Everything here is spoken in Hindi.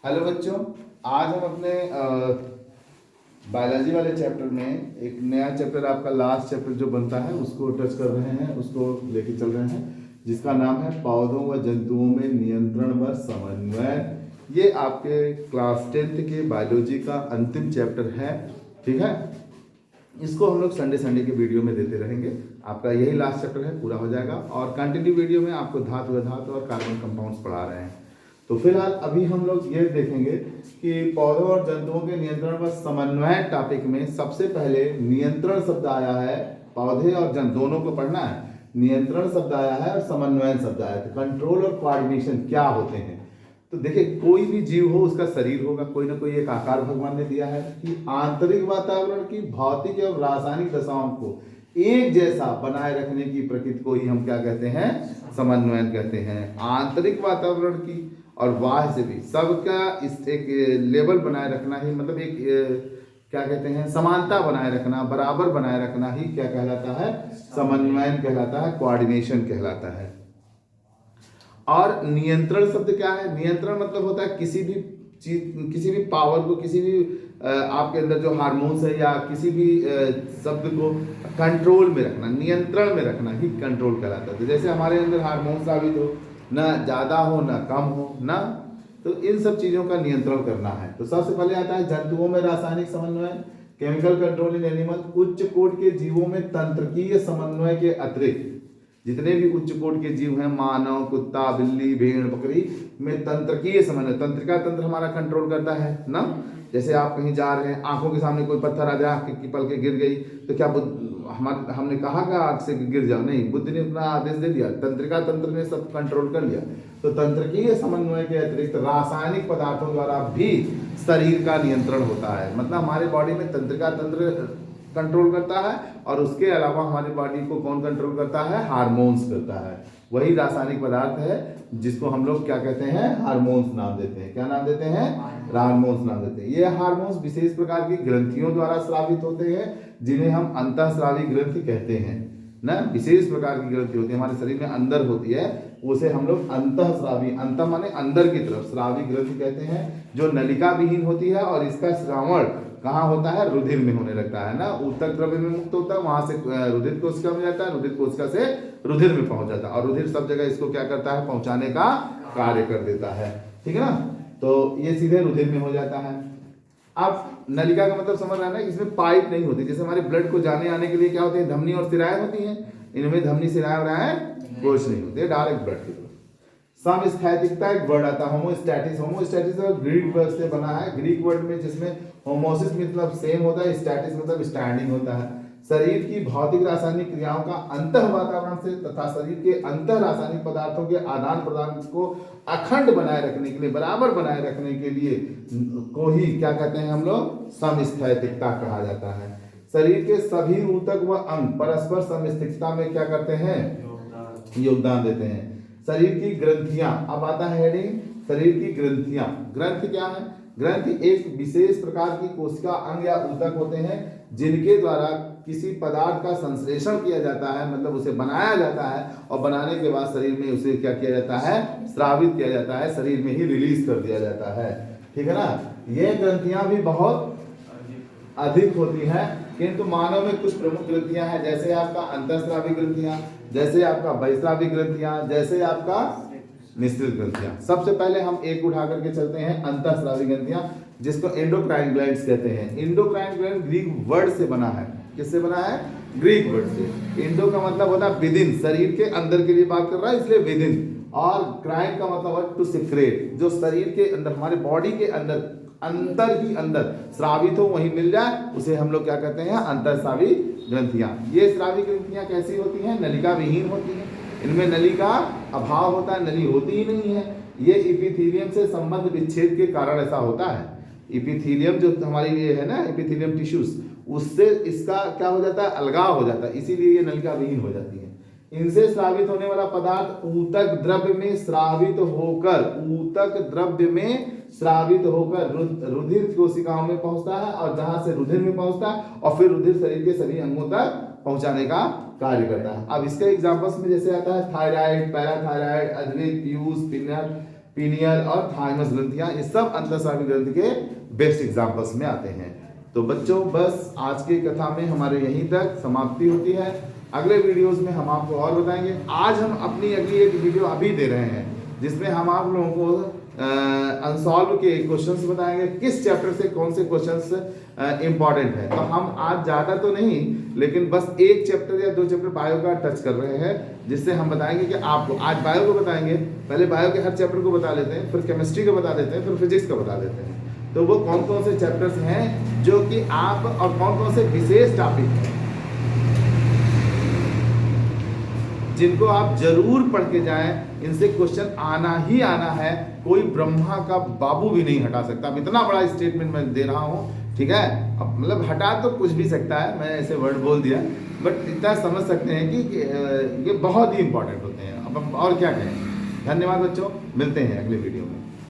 हेलो बच्चों, आज हम अपने बायोलॉजी वाले चैप्टर में एक नया चैप्टर, आपका लास्ट चैप्टर जो बनता है उसको टच कर रहे हैं, उसको लेके चल रहे हैं, जिसका नाम है पौधों व जंतुओं में नियंत्रण व समन्वय। ये आपके क्लास 10th के बायोलॉजी का अंतिम चैप्टर है। ठीक है, इसको हम लोग संडे संडे के वीडियो में देते रहेंगे। आपका यही लास्ट चैप्टर है, पूरा हो जाएगा। और कंटिन्यू वीडियो में आपको धातु अधातु और कार्बन कंपाउंड्स पढ़ा रहे हैं। तो फिलहाल अभी हम लोग ये देखेंगे कि पौधों और जंतुओं के नियंत्रण व समन्वय टॉपिक में सबसे पहले नियंत्रण शब्द आया है। पौधे और जंतु दोनों को पढ़ना है। नियंत्रण शब्द आया है और समन्वय शब्द आया है। तो कंट्रोल और कोऑर्डिनेशन क्या होते हैं? तो देखिए, कोई भी जीव हो उसका शरीर होगा, कोई ना कोई एक आकार भगवान ने दिया है कि आंतरिक वातावरण की भौतिक एवं रासायनिक दशाओं को एक जैसा बनाए रखने की प्रकृति को ही हम क्या कहते हैं? समन्वयन कहते हैं। आंतरिक वातावरण की और बाह्य से भी सबका इस एक लेवल बनाए रखना ही, मतलब एक क्या कहते हैं, समानता बनाए रखना, बराबर बनाए रखना ही क्या कहलाता है? समन्वयन कहलाता है, कोऑर्डिनेशन कहलाता है। और नियंत्रण शब्द क्या है? नियंत्रण मतलब होता है किसी भी चीज, किसी भी पावर को, किसी भी आपके अंदर जो हार्मोन्स है या किसी भी शब्द को कंट्रोल में रखना, नियंत्रण में रखना ही कंट्रोल कहलाता है। तो जैसे हमारे अंदर हार्मोन साबित हो, ना ज़्यादा हो ना कम हो ना, तो इन सब चीज़ों का नियंत्रण करना है। तो सबसे पहले आता है जंतुओं में रासायनिक समन्वय, केमिकल कंट्रोल इन एनिमल। उच्च कोटि के जीवों में तंत्रकीय समन्वय के अतिरिक्त जितने भी उच्च कोटि के जीव हैं, मानव, कुत्ता, बिल्ली, भेड़, बकरी में तंत्रकीय समन्वय, तंत्रिका तंत्र हमारा कंट्रोल करता है ना। जैसे आप कहीं जा रहे हैं, आंखों के सामने कोई पत्थर आ जाए कि पल के गिर गई, तो क्या हमने कहा कि आग से गिर जाओ? नहीं, बुद्ध ने अपना आदेश दे दिया, तंत्रिका तंत्र ने सब कंट्रोल कर लिया। तो तंत्रकीय समन्वय के अतिरिक्त रासायनिक पदार्थों द्वारा भी शरीर का नियंत्रण होता है। मतलब हमारे बॉडी में तंत्रिका तंत्र कंट्रोल करता है और उसके अलावा हमारी बॉडी को कौन कंट्रोल करता है? हार्मोन्स करता है। वही रासायनिक पदार्थ है जिसको हम लोग क्या कहते हैं? हार्मोन्स नाम देते हैं। क्या नाम देते हैं? हार्मोन्स नाम देते हैं। ये हार्मोन्स विशेष प्रकार की ग्रंथियों द्वारा स्रावित होते हैं, जिन्हें हम अंतःस्रावी ग्रंथि कहते हैं ना। विशेष प्रकार की ग्रंथि होती है हमारे शरीर में, अंदर होती है, उसे हम लोग अंतःस्रावी, अंत माने अंदर की तरफ, स्रावी ग्रंथि कहते हैं, जो नलिका विहीन होती है। और इसका श्रावण कहाँ होता है? रुधिर में होने लगता है ना। ऊतक द्रव्य में मुक्त होता है, वहां से रुधिर कोशिका में जाता है, रुधिर कोशिका से रुधिर में पहुंच जाता है, और रुधिर सब जगह इसको क्या करता है? पहुंचाने का कार्य कर देता है। ठीक है ना। तो ये सीधे रुधिर में हो जाता है। अब नलिका का मतलब समझ रहे हैं ना, इसमें पाइप नहीं होती। जैसे हमारे ब्लड को जाने आने के लिए क्या होते हैं? धमनी और सिराएं होती हैं। इनमें धमनी सिराएं कुछ नहीं होते, डायरेक्ट ब्लड की तरफ। समस्थैतिकता एक वर्ड आता है, होमोस्टैटिस। होमोस्टैटिस ग्रीक वर्ड से बना है, ग्रीक वर्ड में, जिसमें होमोसिस मतलब सेम होता है, स्टैटिस मतलब स्टैंडिंग होता है। शरीर की भौतिक रासायनिक क्रियाओं का अंतः वातावरण से तथा शरीर के अंतः रासायनिक पदार्थों के आदान प्रदान को अखंड बनाए रखने के लिए, बराबर बनाए रखने के लिए को ही क्या कहते हैं हम लोग? समस्थैतिकता कहा जाता है। शरीर के सभी ऊतक व अंग परस्पर समस्थैतिकता में क्या करते हैं? योगदान देते हैं। शरीर की ग्रंथियां, अब आता है हेडिंग, शरीर की ग्रंथियां। ग्रंथ क्या है? ग्रंथि एक विशेष प्रकार की कोशिका, अंग या ऊतक होते हैं जिनके द्वारा किसी पदार्थ का संश्लेषण किया जाता है, मतलब उसे बनाया जाता है, और बनाने के बाद शरीर में उसे क्या किया जाता है? स्रावित किया जाता है, शरीर में ही रिलीज कर दिया जाता है। ठीक है ना। ये ग्रंथियां भी बहुत अधिक होती हैं, किंतु मानव में कुछ प्रमुख ग्रंथियां हैं, जैसे आपका अंतःस्रावी ग्रंथियां, जैसे आपका बहिस्रावी ग्रंथियां, जैसे आपका निश्चित ग्रंथियां। सबसे पहले हम एक उठा करके चलते हैं, अंतःस्रावी ग्रंथियां, जिसको एंडोक्राइन ग्लैंड्स कहते हैं। एंडोक्राइन ग्लैंड ग्रीक वर्ड से बना है। किससे बना है? ग्रीक वर्ड से। इंडो का मतलब होता है विदिन, शरीर के अंदर के लिए बात कर रहा है, इसलिए विदिन। और क्राइन का मतलब है टू सीक्रेट, जो शरीर के अंदर, हमारे बॉडी के अंदर, अंदर ही अंदर श्रावित हो, वहीं मिल जाए, उसे हम लोग क्या कहते हैं? अंतःस्रावी ग्रंथियां। ये स्रावी ग्रंथियां कैसी होती हैं? नलिका विहीन होती हैं। इनमें नली का अभाव होता है, नली होती ही नहीं है। ये इपिथीलियम से संबंध विच्छेद के कारण ऐसा होता है। इपिथीलियम जो हमारी ये है ना, इपिथीलियम टिश्यूज, उससे इसका क्या हो जाता है? अलगाव हो जाता है, इसीलिए ये नलिका विहीन हो जाती है। इनसे स्रावित होने वाला पदार्थ ऊतक द्रव्य में स्रावित होकर, ऊतक द्रव्य में स्रावित होकर रुधिर कोशिकाओं में पहुंचता है, और जहां से रुधिर में पहुंचता है, और फिर रुधिर शरीर के सभी अंगों तक पहुंचाने का कार्य करता है। अब इसके एग्जांपल्स में जैसे आता है थायराइड, पैराथायराइड, अजलिक, पीयूष, पीनियल और थाइमस ग्रंथियां, ये सब अंतःस्रावी ग्रंथि के बेस्ट एग्जांपल्स में आते हैं। तो बच्चों बस आज की कथा में हमारे यहीं तक समाप्ति होती है। अगले वीडियोस में हम आपको और बताएंगे। आज हम अपनी अगली एक वीडियो अभी दे रहे हैं जिसमें हम आप लोगों को अनसॉल्व के क्वेश्चंस बताएंगे, किस चैप्टर से कौन से क्वेश्चंस इंपॉर्टेंट है। तो हम आज ज़्यादा तो नहीं, लेकिन बस एक चैप्टर या 2 चैप्टर बायो का टच कर रहे हैं, जिससे हम बताएंगे कि आपको आज बायो को बताएंगे। पहले बायो के हर चैप्टर को बता लेते हैं, फिर केमिस्ट्री का बता देते हैं, फिर फिजिक्स का बता देते हैं। तो वो कौन कौन से चैप्टर्स हैं जो कि आप, और कौन कौन से विशेष टॉपिक हैं जिनको आप जरूर पढ़ के जाएं। इनसे क्वेश्चन आना ही आना है, कोई ब्रह्मा का बाबू भी नहीं हटा सकता। अब इतना बड़ा स्टेटमेंट मैं दे रहा हूँ, ठीक है। अब मतलब हटा तो कुछ भी सकता है, मैं ऐसे वर्ड बोल दिया, बट इतना समझ सकते हैं कि ये बहुत ही इंपॉर्टेंट होते हैं। अब हम और क्या कहें। धन्यवाद बच्चों, मिलते हैं अगले वीडियो में।